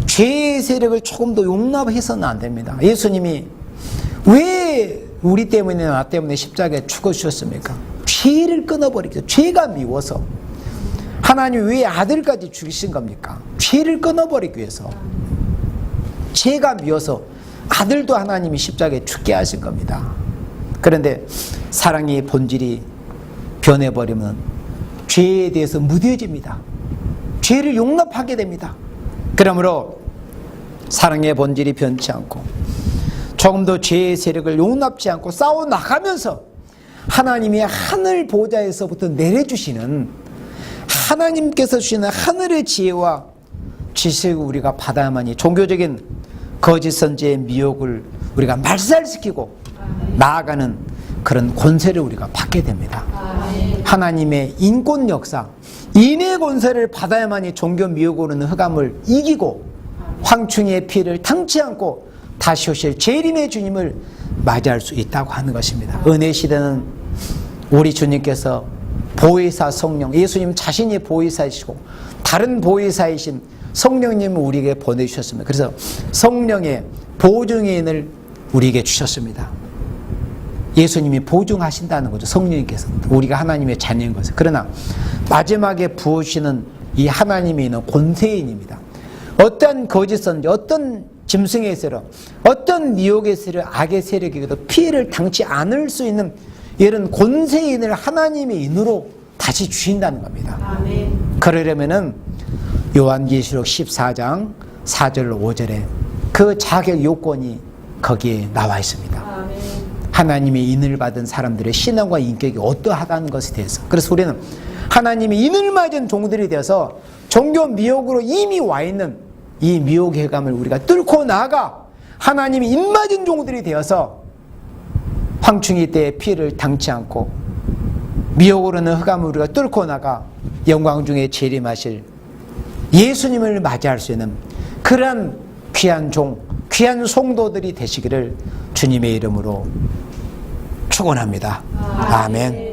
죄의 세력을 조금 더 용납해서는 안 됩니다. 예수님이 왜 우리 때문에 나 때문에 십자가에 죽으셨습니까? 죄를 끊어버리기, 죄가 미워서. 하나님이 왜 아들까지 죽이신 겁니까? 죄를 끊어버리기 위해서. 죄가 미워서 아들도 하나님이 십자가에 죽게 하신 겁니다. 그런데 사랑의 본질이 변해버리면 죄에 대해서 무뎌집니다. 죄를 용납하게 됩니다. 그러므로 사랑의 본질이 변치 않고 조금 더 죄의 세력을 용납지 않고 싸워나가면서 하나님의 하늘 보좌에서부터 내려주시는, 하나님께서 주시는 하늘의 지혜와 지식을 우리가 받아야만이 종교적인 거짓 선지의 미혹을 우리가 말살시키고 나아가는 그런 권세를 우리가 받게 됩니다. 하나님의 인권 역사, 인의 권세를 받아야만이 종교 미혹으로는 흑암을 이기고 황충의 피를 당치 않고 다시 오실 재림의 주님을 맞이할 수 있다고 하는 것입니다. 은혜 시대는 우리 주님께서 보혜사 성령, 예수님 자신이 보혜사이시고 다른 보혜사이신 성령님을 우리에게 보내주셨습니다. 그래서 성령의 보증인을 우리에게 주셨습니다. 예수님이 보증하신다는 거죠. 성령님께서. 우리가 하나님의 자녀인 것을. 그러나 마지막에 부으시는 이 하나님이 있는 권세인입니다. 어떤 거짓 선지, 어떤 짐승의 세력, 어떤 미혹의 세력, 악의 세력에게도 피해를 당치 않을 수 있는 이런 권세인을 하나님의 인으로 다시 주신다는 겁니다. 아멘. 그러려면은 요한계시록 14장 4절 5절에 그 자격 요건이 거기에 나와 있습니다. 아멘. 하나님의 인을 받은 사람들의 신앙과 인격이 어떠하다는 것에 대해서. 그래서 우리는 하나님의 인을 맞은 종들이 되어서 종교 미혹으로 이미 와 있는 이 미혹의 감을 우리가 뚫고 나가 하나님의 인 맞은 종들이 되어서 황충이 때의 피해를 당치 않고 미혹으로는 흑암을 우리가 뚫고 나가 영광 중에 재림하실 예수님을 맞이할 수 있는 그러한 귀한 종, 귀한 성도들이 되시기를 주님의 이름으로 축원합니다. 아멘.